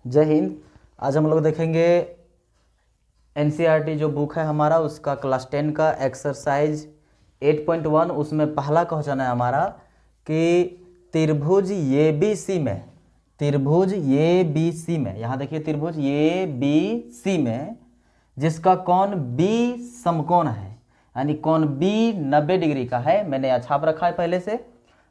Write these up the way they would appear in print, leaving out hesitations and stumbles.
जय हिंद। आज हम लोग देखेंगे एनसीईआरटी जो बुक है हमारा, उसका क्लास 10 का एक्सरसाइज 8.1। उसमें पहला क्वेश्चन है हमारा कि त्रिभुज एबीसी में, त्रिभुज एबीसी में, यहाँ देखिए त्रिभुज एबीसी में जिसका कोण बी समकोण है, यानी कोण बी 90 डिग्री का है, मैंने यहाँ छाप रखा है पहले से,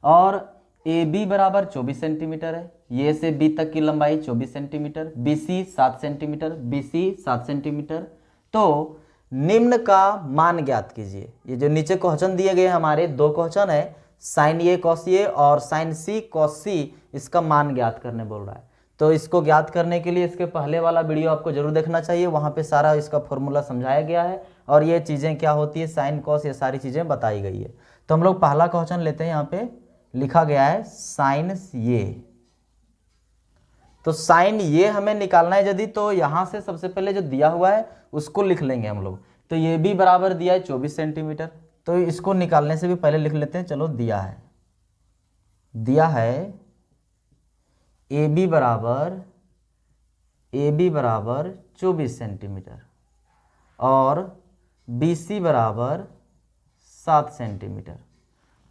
और ए बी बराबर 24 सेंटीमीटर है, ये से बी तक की लंबाई 24 centimetre, B C 7 centimetre, B C 7 centimetre. तो निम्न का मान ज्ञात कीजिए। ये जो नीचे क्वेश्चन दिए गए हमारे दो क्वेश्चन है, साइन ए कॉस ए और साइन सी कॉस सी, इसका मान ज्ञात करने बोल रहा है। तो इसको ज्ञात करने के लिए इसके पहले वाला वीडियो आपको जरूर देखना चाहिए, वहाँ पे सारा इसका फॉर्मूला समझाया गया है और ये चीज़ें क्या होती है, साइन कॉस, ये सारी चीज़ें बताई गई है। तो हम लोग पहला क्वेश्चन लेते हैं। यहाँ पे लिखा गया है साइन ये, तो साइन ये हमें निकालना है यदि, तो यहाँ से सबसे पहले जो दिया हुआ है उसको लिख लेंगे हम लोग। तो ये भी बराबर दिया है 24 सेंटीमीटर, तो इसको निकालने से भी पहले लिख लेते हैं। चलो दिया है ए बी बराबर 24 सेंटीमीटर और बी सी बराबर 7 सेंटीमीटर।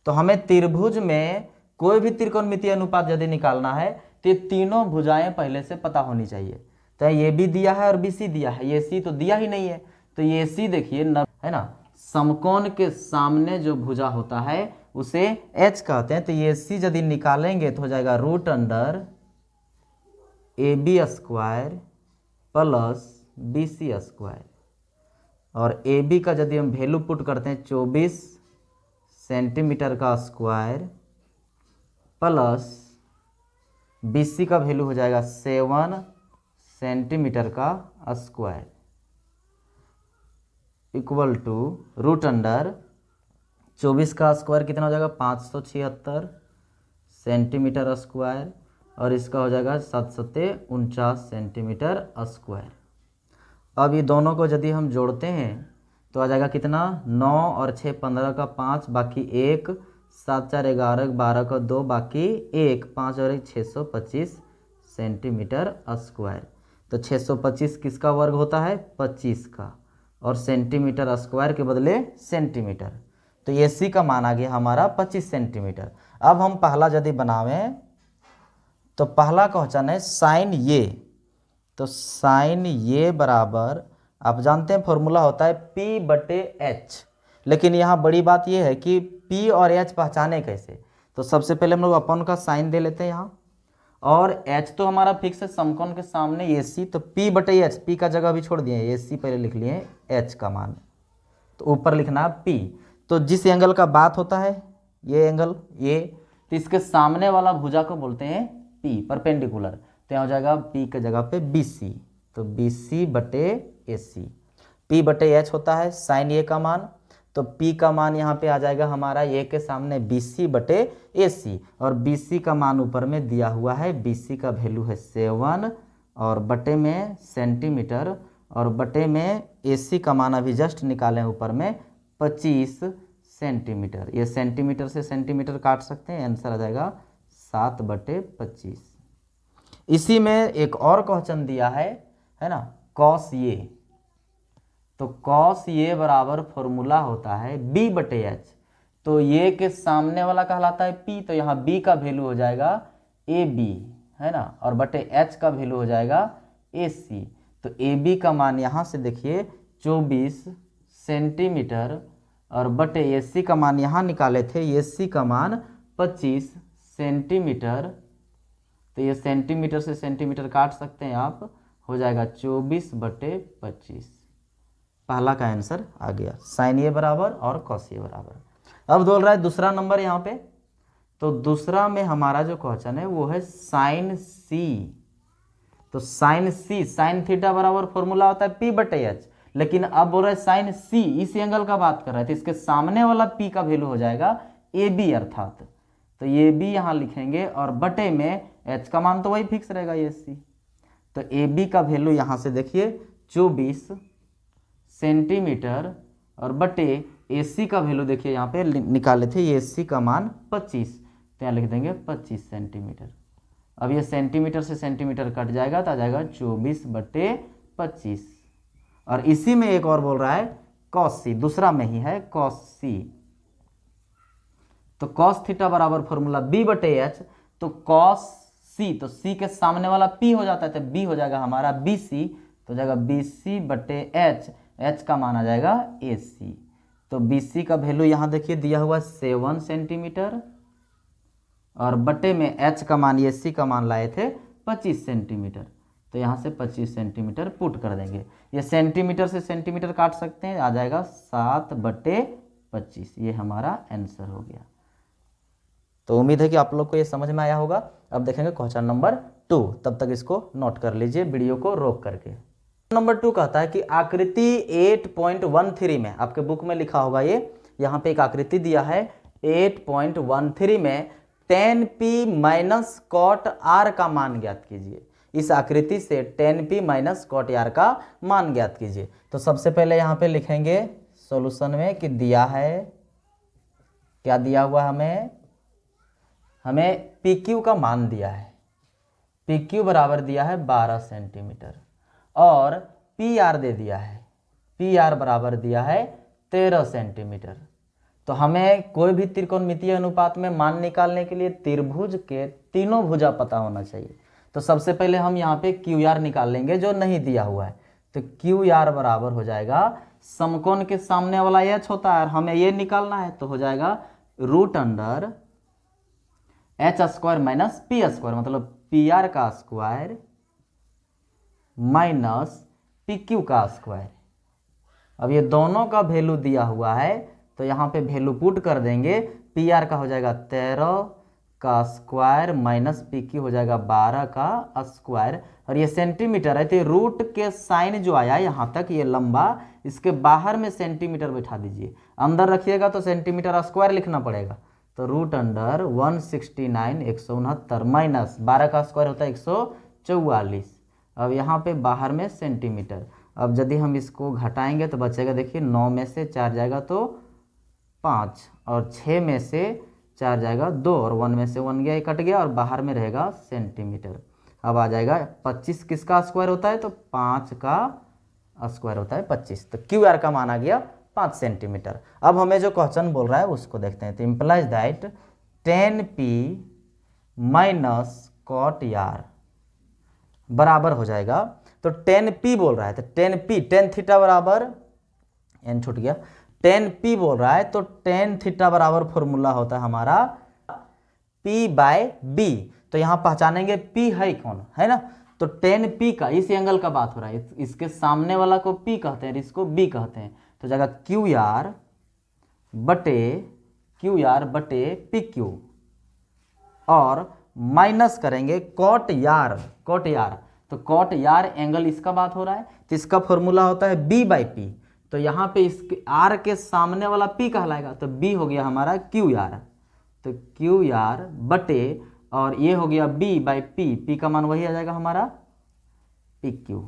तो हमें त्रिभुज में कोई भी त्रिकोणमितीय अनुपात यदि निकालना है तो ये तीनों भुजाएं पहले से पता होनी चाहिए। तो ये भी दिया है और बी सी दिया है, ये सी तो दिया ही नहीं है। तो ये सी देखिए है ना, समकोण के सामने जो भुजा होता है उसे एच कहते हैं। तो ये सी यदि निकालेंगे तो हो जाएगा root under A B square plus B C square, और ए बी का यदि हम वैल्यू पुट करते हैं 24 सेंटीमीटर का स्क्वायर प्लस बी सी का वैल्यू हो जाएगा 7 सेंटीमीटर का square equal to root under 24 का स्क्वायर कितना हो जाएगा 576 सेंटीमीटर स्क्वायर, और इसका हो जाएगा 749 सेंटीमीटर स्क्वायर। अब ये दोनों को यदि हम जोड़ते हैं तो आ जाएगा कितना, 9 और 6 15 का 5, बाकी 1, 7 4 11, 12 का 2, बाकी 1, 5 और 1 625 सेंटीमीटर स्क्वायर। तो 625 किसका वर्ग होता है, 25 का, और सेंटीमीटर स्क्वायर के बदले सेंटीमीटर। तो ये सी का मान आ गया हमारा 25 सेंटीमीटर। अब हम पहला यदि बनावें तो पहला क्वेश्चन है साइन ये, तो साइन ये बराबर, आप जानते हैं फॉर्मूला होता है P बटे H, लेकिन यहाँ बड़ी बात यह है कि P और H पहचाने कैसे। तो सबसे पहले हम लोग अपन का साइन दे लेते हैं यहाँ, और H तो हमारा फिक्स है समकोण के सामने ए सी, तो P बटे H, P का जगह भी छोड़ दिए, ए सी पहले लिख लिए, H का मान तो ऊपर लिखना है P। तो जिस एंगल का बात होता है ये एंगल ये, तो इसके सामने वाला भुजा को बोलते हैं P, परपेंडिकुलर। तो यहाँ हो जाएगा P के जगह पे BC, तो BC बटे AC, P बटे H होता है साइन ए का मान, तो P का मान यहाँ पे आ जाएगा हमारा ए के सामने BC बटे AC, और BC का मान ऊपर में दिया हुआ है, BC का वैल्यू है 7 और बटे में सेंटीमीटर, और बटे में AC का मान अभी जस्ट निकालें ऊपर में 25 सेंटीमीटर। ये सेंटीमीटर से सेंटीमीटर काट सकते हैं, आंसर आ जाएगा 7 बटे 25। इसी में एक और क्वेश्चन दिया है ना, कॉस ये, तो कॉस ये बराबर फॉर्मूला होता है B बटे H, तो ये के सामने वाला कहलाता है P, तो यहाँ B का वैल्यू हो जाएगा AB, है ना, और बटे H का वैल्यू हो जाएगा AC। तो AB का मान यहाँ से देखिए 24 सेंटीमीटर, और बटे AC का मान यहाँ निकाले थे, AC का मान 25 सेंटीमीटर। तो ये सेंटीमीटर से सेंटीमीटर काट सकते हैं आप, हो जाएगा 24 बटे 25। पहला का आंसर आ गया, साइन ए बराबर और कॉस ए बराबर। अब बोल रहा है दूसरा नंबर यहाँ पे, तो दूसरा में हमारा जो क्वेश्चन है वो है साइन सी। तो साइन सी, साइन थीटा बराबर फॉर्मूला होता है P बटे H, लेकिन अब बोल रहा है साइन सी, इस एंगल का बात कर रहे थे, तो इसके सामने वाला P का वैल्यू हो जाएगा AB अर्थात, तो ये भी यहाँ लिखेंगे, और बटे में H का मान तो वही फिक्स रहेगा ये सी। तो AB का वैल्यू यहाँ से देखिए 24 सेंटीमीटर, और बटे AC का वैल्यू देखिए यहाँ पे निकाले थे, ये AC का मान 25, तो यहाँ लिख देंगे 25 सेंटीमीटर, अब ये सेंटीमीटर से सेंटीमीटर कट जाएगा तो आ जाएगा 24/25। और इसी में एक और बोल रहा है कॉस सी, दूसरा में ही है कॉस सी। तो कॉस थीटा बराबर फॉर्मूला b/h, तो कॉस सी, तो सी के सामने वाला p हो जाता है तो b हो जाएगा हमारा bc, तो जाएगा bc/h, h का मान आ जाएगा ac। तो bc का वैल्यू यहाँ देखिए दिया हुआ 7 सेंटीमीटर और बटे में h का मान, ये c का मान लाए थे 25 सेंटीमीटर, तो यहाँ से 25 सेंटीमीटर पुट कर देंगे। ये सेंटीमीटर से सेंटीमीटर काट सकते हैं, आ जाएगा 7/25। ये हमारा आंसर हो गया। तो उम्मीद है कि आप लोग को ये समझ में आया होगा। अब देखेंगे क्वेश्चन नंबर 2, तब तक इसको नोट कर लीजिए वीडियो को रोक करके। नंबर 2 कहता है कि आकृति 8.13 में, आपके बुक में लिखा होगा ये, यहाँ पे एक आकृति दिया है 8.13 में 10p माइनस कॉट r का मान ज्ञात कीजिए। इस आकृति से 10p माइनस कॉट r का मान ज्ञात कीजिए। तो सबसे पहले यहाँ पे लिखेंगे सॉल्यूशन में कि दिया है, क्या दिया हुआ हमें PQ का मान दिया है, PQ बराबर दिया है 12 सेंटीमीटर और PR दे दिया है, PR बराबर दिया है 13 सेंटीमीटर। तो हमें कोई भी त्रिकोणमितीय अनुपात में मान निकालने के लिए त्रिभुज के तीनों भुजा पता होना चाहिए। तो सबसे पहले हम यहाँ पे QR निकाल लेंगे जो नहीं दिया हुआ है। तो QR बराबर हो जाएगा, समकोण के सामने वाला h होता है और हमें ये निकालना है, तो हो जाएगा √h² माइनस p², मतलब PR का स्क्वायर माइनस PQ का स्क्वायर। अब ये दोनों का वैल्यू दिया हुआ है तो यहाँ पे वैल्यू पुट कर देंगे। PR का हो जाएगा 13 का स्क्वायर माइनस PQ हो जाएगा 12 का स्क्वायर। और ये सेंटीमीटर है तो रूट के साइन जो आया यहाँ तक, ये लंबा, इसके बाहर में सेंटीमीटर बैठा दीजिए, अंदर रखिएगा तो सेंटीमीटर स्क्वायर लिखना पड़ेगा। तो √169 169 माइनस 12 का स्क्वायर होता है 144। अब यहाँ पे बाहर में सेंटीमीटर। अब यदि हम इसको घटाएंगे तो बचेगा, देखिए 9 में से 4 जाएगा तो 5 और 6 में से 4 जाएगा 2 और 1 में से 1 गया, ये कट गया और बाहर में रहेगा सेंटीमीटर। अब आ जाएगा 25 किसका स्क्वायर होता है, तो 5 का स्क्वायर होता है 25। तो QR का मान आ गया 5 सेंटीमीटर। अब हमें जो क्वेश्चन बोल रहा है उसको देखते हैं। तो implies that 10p minus cot r बराबर हो जाएगा, तो 10p बोल रहा है तो 10p, tan थीटा बराबर, n छूट गया, 10p बोल रहा है तो tan थीटा बराबर फॉर्मूला होता है हमारा p/b। तो यहाँ पहचानेंगे p है कौन, है ना, तो 10p का, इस एंगल का बात हो रहा है, इसके सामने वाला को p कहते हैं, इसको b कहते हैं। तो जाएगा QR बटे PQ और माइनस करेंगे कॉट r, तो कॉट r एंगल इसका बात हो रहा है तो इसका फॉर्मूला होता है b/p। तो यहाँ पे इसके r के सामने वाला p कहलाएगा, तो b हो गया हमारा QR, तो QR बटे और ये हो गया b/p, p का मान वही आ जाएगा हमारा PQ।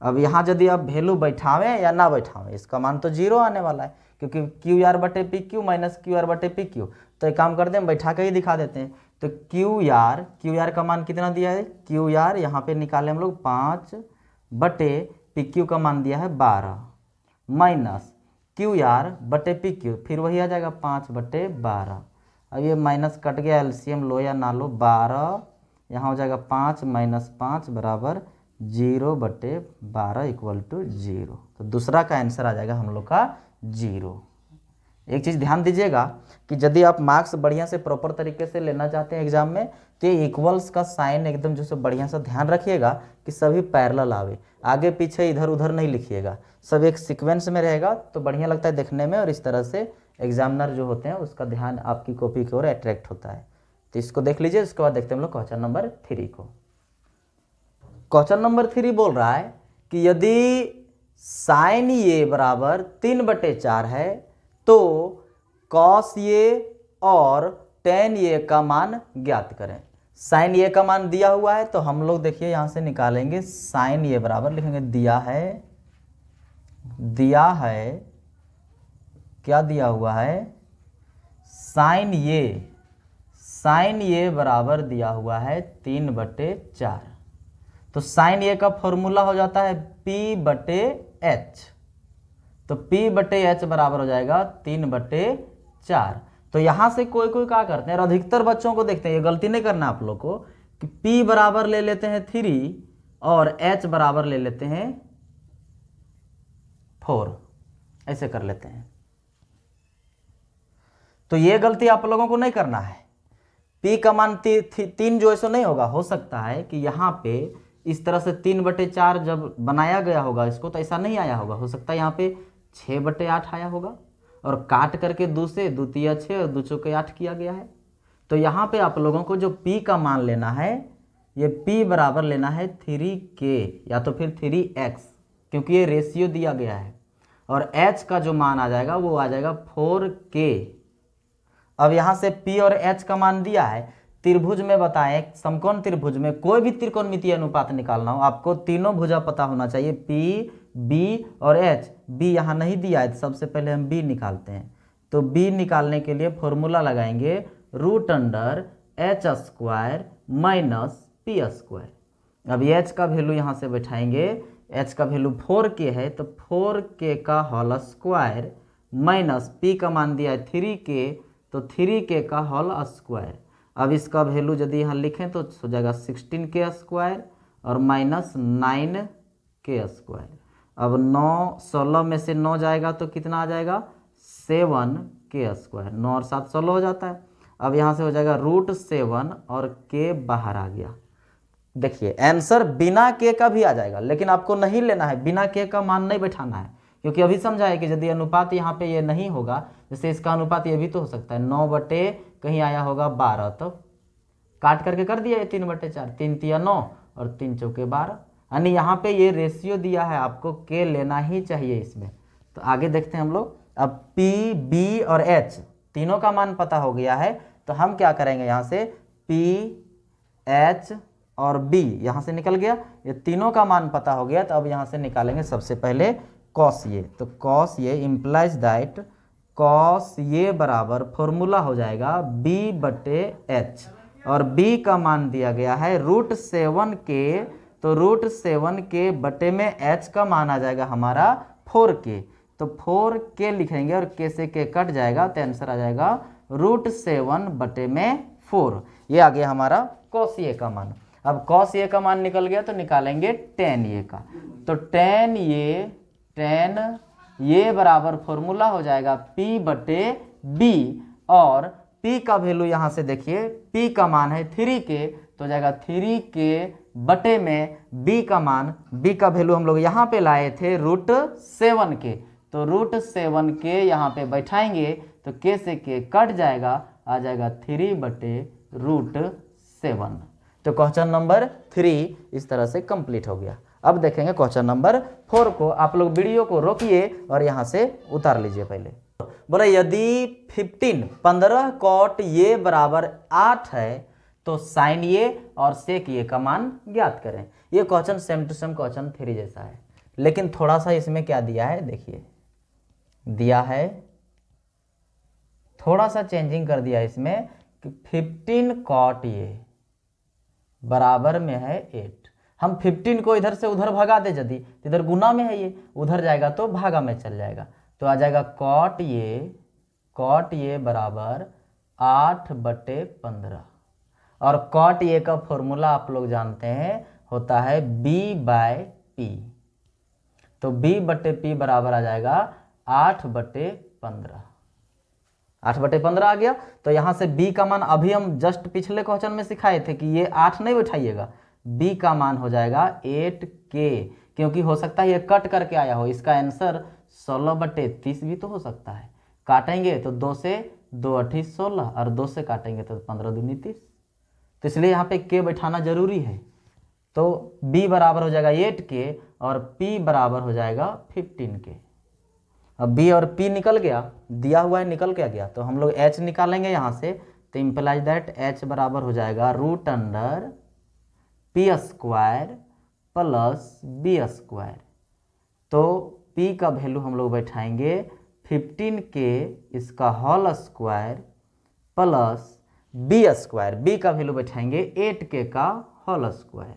अब यहाँ यदि आप वैल्यू बैठावें या ना बैठावें, इसका मान तो 0 आने वाला है, क्योंकि QR बटे PQ माइनस QR बटे PQ। तो एक काम करते हैं, हम बैठा के ही दिखा देते हैं। तो QR का मान कितना दिया है, QR यहाँ पे निकाले हम लोग 5 बटे PQ का मान दिया है 12 माइनस QR बटे PQ, फिर वही आ जाएगा 5/12। अब ये माइनस कट गया, LCM लो या ना लो, 12 यहाँ हो जाएगा 5 माइनस 5 बराबर 0/12 इक्वल टू 0। तो दूसरा का आंसर आ जाएगा हम लोग का 0। एक चीज़ ध्यान दीजिएगा कि यदि आप मार्क्स बढ़िया से प्रॉपर तरीके से लेना चाहते हैं एग्जाम में, तो ये इक्वल्स का साइन एकदम जो से बढ़िया से ध्यान रखिएगा कि सभी पैरेलल आवे, आगे पीछे इधर उधर नहीं लिखिएगा, सब एक सीक्वेंस में रहेगा तो बढ़िया लगता है देखने में, और इस तरह से एग्जामिनर जो होते हैं उसका ध्यान आपकी कॉपी की ओर अट्रैक्ट होता है। तो इसको देख लीजिए, उसके बाद देखते हैं हम लोग क्वेश्चन नंबर 3 को। क्वेश्चन नंबर 3 बोल रहा है कि यदि साइन ये बराबर 3/4 है तो कॉस ये और टेन ये का मान ज्ञात करें। साइन ये का मान दिया हुआ है तो हम लोग देखिए यहाँ से निकालेंगे, साइन ये बराबर लिखेंगे, दिया है क्या दिया हुआ है, साइन साइन ये बराबर दिया हुआ है 3/4। तो साइन ये का फॉर्मूला हो जाता है P/H। तो P/H बराबर हो जाएगा 3/4। तो यहाँ से कोई कोई क्या करते हैं, और अधिकतर बच्चों को देखते हैं, ये गलती नहीं करना आप लोग को, कि P बराबर ले लेते हैं 3 और H बराबर ले लेते हैं 4, ऐसे कर लेते हैं। तो ये गलती आप लोगों को नहीं करना है। P का मान 3 जो ऐसा नहीं होगा, हो सकता है कि यहाँ पे इस तरह से 3/4 जब बनाया गया होगा इसको तो ऐसा नहीं आया होगा, हो सकता है यहाँ पे 6/8 आया होगा, और काट करके 2 से 2 तिया 6 और 2 चौके 8 किया गया है। तो यहाँ पे आप लोगों को जो P का मान लेना है, ये P बराबर लेना है 3K या तो फिर 3X, क्योंकि ये रेशियो दिया गया है। और H का जो मान आ जाएगा वो आ जाएगा 4K। अब यहाँ से P और H का मान दिया है। त्रिभुज में बताएं, समकोण त्रिभुज में कोई भी त्रिकोणमितीय अनुपात निकालना हो, आपको तीनों भुजा पता होना चाहिए, P, B और H। B यहाँ नहीं दिया है, सबसे पहले हम B निकालते हैं। तो B निकालने के लिए फॉर्मूला लगाएंगे √H² माइनस P²। अब H का वैल्यू यहाँ से बैठाएंगे, H का वैल्यू 4K है, तो 4K का होल स्क्वायर माइनस P का मान दिया है 3K, तो 3K का होल स्क्वायर। अब इसका वैल्यू यदि यहाँ लिखें तो हो जाएगा 16K² और माइनस 9K²। अब 16 में से 9 जाएगा तो कितना आ जाएगा 7K²। 9 और 7 16 हो जाता है। अब यहाँ से हो जाएगा √7 और K बाहर आ गया। देखिए आंसर बिना K का भी आ जाएगा, लेकिन आपको नहीं लेना है, बिना K का मान नहीं बैठाना है, क्योंकि अभी समझा है कि यदि अनुपात यहाँ पे ये नहीं होगा, जैसे इसका अनुपात ये भी तो हो सकता है 9 कहीं आया होगा 12, तो काट करके कर दिया ये 3/4, 3 तिया 9 और 3 चौके 12, यानी यहाँ पे ये रेशियो दिया है, आपको K लेना ही चाहिए इसमें। तो आगे देखते हैं हम लोग। अब P, B और H तीनों का मान पता हो गया है, तो हम क्या करेंगे, यहाँ से P, H और B यहाँ से निकल गया, ये तीनों का मान पता हो गया। तो अब यहाँ से निकालेंगे सबसे पहले कॉस ये। तो कॉस ये इम्प्लाइज दैट कॉस ये बराबर फॉर्मूला हो जाएगा B/H, और B का मान दिया गया है √7K। तो √7K बटे में H का मान आ जाएगा हमारा 4K। तो 4K लिखेंगे और K से K कट जाएगा, तो आंसर आ जाएगा √7 बटे में 4। ये आ गया हमारा कॉस ये का मान। अब कॉस ये का मान निकल गया तो निकालेंगे tan ये का। तो tan ये बराबर फॉर्मूला हो जाएगा P/B, और P का वैल्यू यहाँ से देखिए, P का मान है 3K, तो हो जाएगा 3K बटे में B का मान, B का वैल्यू हम लोग यहाँ पे लाए थे √7K, तो √7K यहाँ पे बैठाएंगे तो K से K कट जाएगा, आ जाएगा 3/√7। तो क्वेश्चन नंबर 3 इस तरह से कंप्लीट हो गया। अब देखेंगे क्वेश्चन नंबर 4 को। आप लोग वीडियो को रोकिए और यहाँ से उतार लीजिए पहले। बोले यदि 15 कॉट ये बराबर 8 है तो साइन ये और सेक ये का मान ज्ञात करें। ये question same to same question 3 जैसा है, लेकिन थोड़ा सा इसमें क्या दिया है, देखिए दिया है, थोड़ा सा चेंजिंग कर दिया इसमें कि 15 कॉट ये बराबर में है 8। हम 15 को इधर से उधर भगा दे, यदि इधर गुना में है, ये उधर जाएगा तो भागा में चल जाएगा, तो आ जाएगा कॉट ये बराबर 8/15। और कॉट ये का फॉर्मूला आप लोग जानते हैं होता है B/P। तो B/P बराबर आ जाएगा 8/15। 8/15 आ गया। तो यहाँ से B का मान अभी हम जस्ट पिछले क्वेश्चन में सिखाए थे कि ये 8 नहीं बैठाइएगा, B का मान हो जाएगा 8K, क्योंकि हो सकता है ये कट करके आया हो, इसका आंसर 16/30 भी तो हो सकता है। काटेंगे तो 2 से 2 8 16 और 2 से काटेंगे तो 15 दूनी 30, तो इसलिए यहाँ पे K बैठाना जरूरी है। तो B बराबर हो जाएगा 8K और P बराबर हो जाएगा 15K। अब B और P निकल गया, दिया हुआ है निकल क्या गया, तो हम लोग H निकालेंगे यहाँ से। तो इम्प्लाइज दैट H बराबर हो जाएगा √P² प्लस B²। तो P का वैल्यू हम लोग बैठाएंगे 15K इसका whole square plus B square, B का वैल्यू बैठाएंगे 8k का होल स्क्वायर।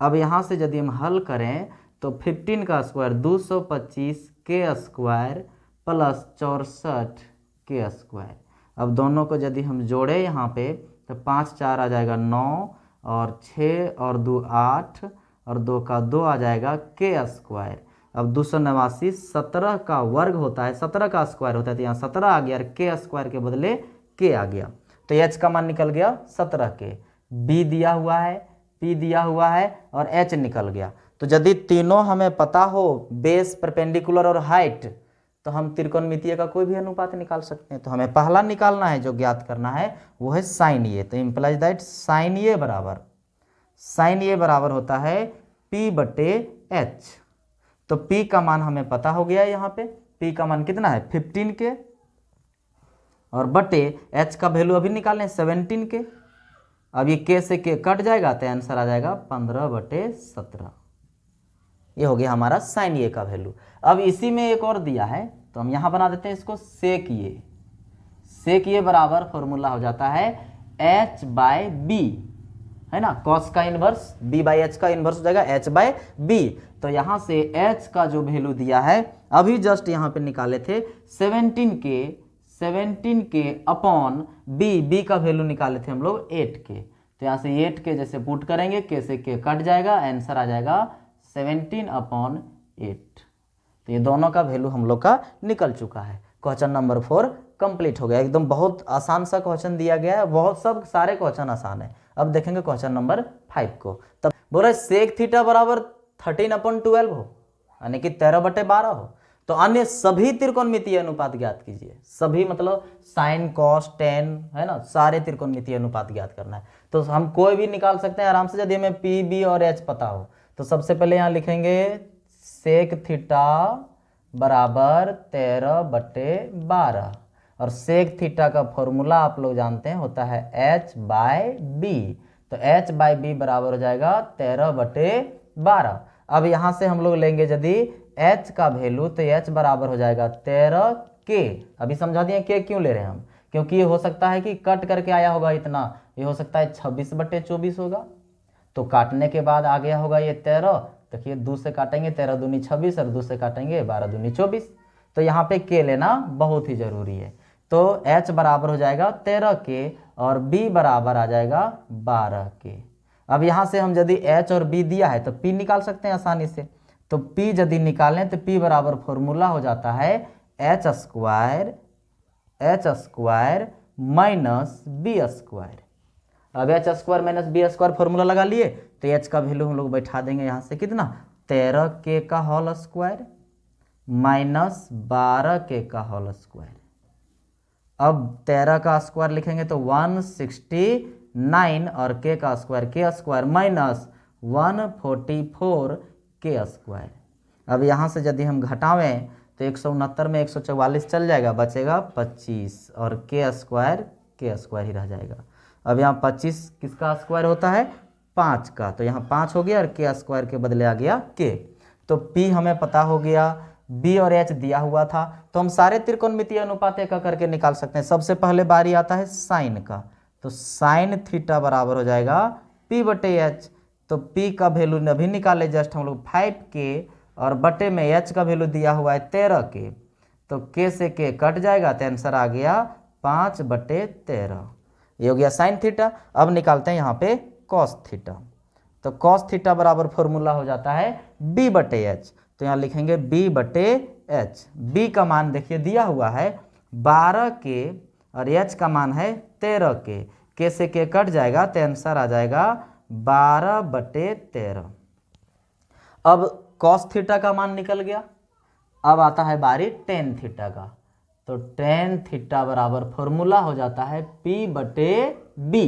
अब यहाँ से यदि हम हल करें तो 15 का square 225k square plus 64k square. अब दोनों को यदि हम जोड़े यहाँ पे तो 5 4 आ जाएगा 9 और 6 और 2 8 और 2 का 2 आ जाएगा k स्क्वायर। अब 289 17 का वर्ग होता है, 17 का स्क्वायर होता है, तो यहाँ 17 आ गया और k स्क्वायर के बदले k आ गया, तो h का मान निकल गया 17k। b दिया हुआ है, p दिया हुआ है और h निकल गया। तो यदि तीनों हमें पता हो, बेस, परपेंडिकुलर और हाइट, तो हम त्रिकोणमितीय का कोई भी अनुपात निकाल सकते हैं। तो हमें पहला निकालना है, जो ज्ञात करना है वो है साइन ए। तो इम्प्लाइज दैट साइन ए बराबर होता है p बटे h। तो p का मान हमें पता हो गया है, यहाँ पे p का मान कितना है 15k और बटे h का वैल्यू अभी निकालें 17k। अब ये k से k कट जाएगा तो आंसर आ जाएगा 15/17। ये हो गया हमारा साइन ए का वैल्यू। अब इसी में एक और दिया है तो हम यहाँ बना देते हैं इसको सेक ए। सेक ए बराबर फॉर्मूला हो जाता है h/b, है ना, cos का इनवर्स b/h का इनवर्स हो जाएगा h/b। तो यहाँ से h का जो वैल्यू दिया है अभी जस्ट यहाँ पे निकाले थे 17k अपॉन b का वैल्यू निकाले थे हम लोग 8k। तो यहाँ से 8k जैसे पुट करेंगे k से k कट जाएगा, आंसर आ जाएगा 17/8। तो ये दोनों का वैल्यू हम लोग का निकल चुका है। क्वेश्चन नंबर 4 कंप्लीट हो गया। एकदम बहुत आसान सा क्वेश्चन दिया गया है, बहुत सब सारे क्वेश्चन आसान है। अब देखेंगे क्वेश्चन नंबर 5 को। तब बोल रहे सेक थीटा बराबर 13/12 हो, यानी कि 13/12 हो। तो अन्य सभी त्रिकोणमितीय अनुपात ज्ञात कीजिए। सभी मतलब साइन, कॉस, टेन, है ना, सारे त्रिकोणमितीय अनुपात ज्ञात करना है। तो हम कोई भी निकाल सकते हैं आराम से, यदि हमें पी, बी और एच पता हो। तो सबसे पहले यहाँ लिखेंगे सेक थीटा बराबर 13/12 और सेक थीटा का फॉर्मूला आप लोग जानते हैं होता है h/b। तो h/b बराबर हो जाएगा 13/12। अब यहाँ से हम लोग लेंगे यदि h का वैल्यू तो h बराबर हो जाएगा 13k। अभी समझा दिए k क्यों ले रहे हैं हम, क्योंकि ये हो सकता है कि कट करके आया होगा इतना, ये हो सकता है 26/24 होगा। तो काटने के बाद आ गया होगा ये 13। देखिए 2 से काटेंगे 13 दूनी 26 और 2 से काटेंगे 12 दूनी 24। तो यहाँ पे k लेना बहुत ही जरूरी है। तो h बराबर हो जाएगा 13k और b बराबर आ जाएगा 12k। अब यहाँ से हम यदि h और b दिया है तो p निकाल सकते हैं आसानी से। तो p यदि निकालें तो p बराबर फॉर्मूला हो जाता है h square minus b square. अब h square minus b square formula लगा लिए तो h का वैल्यू हम लोग बैठा देंगे यहाँ से कितना 13k का होल स्क्वायर माइनस 12k का होल स्क्वायर। अब 13 का स्क्वायर लिखेंगे तो 169 और k का स्क्वायर माइनस 144k स्क्वायर। अब यहाँ से यदि हम घटावें तो 169 में 144 चल जाएगा, बचेगा 25 और k स्क्वायर ही रह जाएगा। अब यहाँ 25 किसका स्क्वायर होता है 5 का, तो यहाँ 5 हो गया और k स्क्वायर के बदले आ गया k। तो p हमें पता हो गया, b और h दिया हुआ था। तो हम सारे त्रिकोणमितीय अनुपात एक करके निकाल सकते हैं। सबसे पहले बारी आता है साइन का, तो साइन थीटा बराबर हो जाएगा p/h। तो p का वैल्यू अभी निकाले जस्ट हम लोग 5k और बटे में h का वैल्यू दिया हुआ है 13k। तो k से k कट जाएगा तो आंसर आ गया 5/13। ये हो गया साइन थीटा। अब निकालते हैं यहाँ पे कॉस थीटा। तो कॉस थीटा बराबर फॉर्मूला हो जाता है b/h। तो यहाँ लिखेंगे b/h। b का मान देखिए दिया हुआ है 12k और h का मान है 13k। k से k कट जाएगा तो आंसर आ जाएगा 12/13। अब कॉस थीटा का मान निकल गया। अब आता है बारी टेन थीटा का। तो टेन थीटा बराबर फॉर्मूला हो जाता है p/b।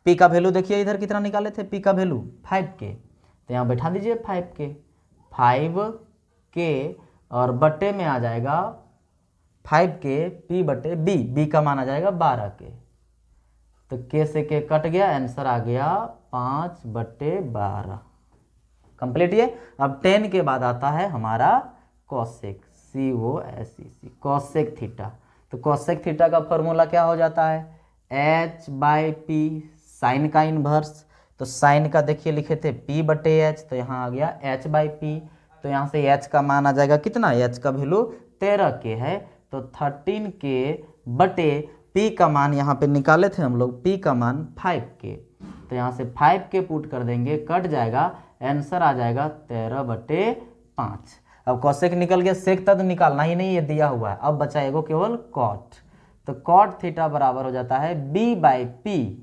p का वैल्यू देखिए इधर कितना निकाले थे, p का वैल्यू 5k। तो यहाँ बैठा दीजिए 5k और बटे में आ जाएगा 5k p/b। b का मान आ जाएगा 12k। तो k से k कट गया, आंसर आ गया 5/12। कंप्लीट ये। अब 10 के बाद आता है हमारा कॉसेक, COSEC, कॉसेक थीटा। तो कॉसेक थीटा का फॉर्मूला क्या हो जाता है h/p, साइन का इन्वर्स, तो साइन का देखिए लिखे थे p/h, तो यहाँ आ गया h/p। तो यहाँ से h का मान आ जाएगा कितना, h का वैल्यू 13k है, तो 13k/p का मान यहाँ पे निकाले थे हम लोग, p का मान 5k, तो यहाँ से 5k पुट कर देंगे, कट जाएगा, आंसर आ जाएगा 13/5। अब कॉसेक निकल गया, सेक तक निकालना ही नहीं, ये दिया हुआ है। अब बचा एगो केवल कॉट, तो कॉट थीटा बराबर हो जाता है b/p।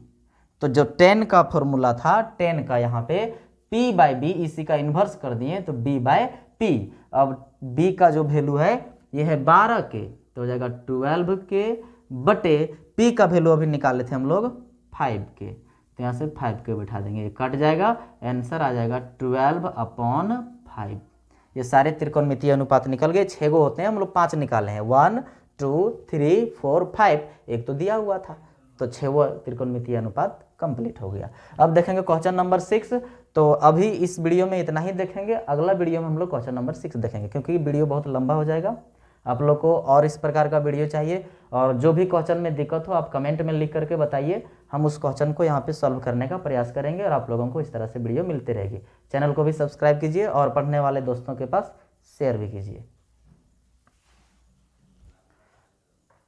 तो जो 10 का फॉर्मूला था, 10 का यहाँ पे p/b, इसी का इन्वर्स कर दिए तो b/p। अब b का जो वैल्यू है ये है 12k, तो हो जाएगा 12k/, p का वैल्यू अभी निकाले थे हम लोग 5k, तो यहाँ से 5k बैठा देंगे, कट जाएगा, आंसर आ जाएगा 12/5। ये सारे त्रिकोणमितीय अनुपात निकल गए, 6 गो होते हैं, हम लोग 5 निकाले हैं, 1 2 3 4 5, एक तो दिया हुआ था, तो 6 त्रिकोणमितीय अनुपात कंप्लीट हो गया। अब देखेंगे क्वेश्चन नंबर 6। तो अभी इस वीडियो में इतना ही देखेंगे, अगला वीडियो में हम लोग क्वेश्चन नंबर 6 देखेंगे, क्योंकि वीडियो बहुत लंबा हो जाएगा। आप लोग को और इस प्रकार का वीडियो चाहिए, और जो भी क्वेश्चन में दिक्कत हो आप कमेंट में लिख करके बताइए, हम उस क्वेश्चन को यहाँ पे सॉल्व करने का प्रयास करेंगे, और आप लोगों को इस तरह से वीडियो मिलती रहेगी। चैनल को भी सब्सक्राइब कीजिए और पढ़ने वाले दोस्तों के पास शेयर भी कीजिए।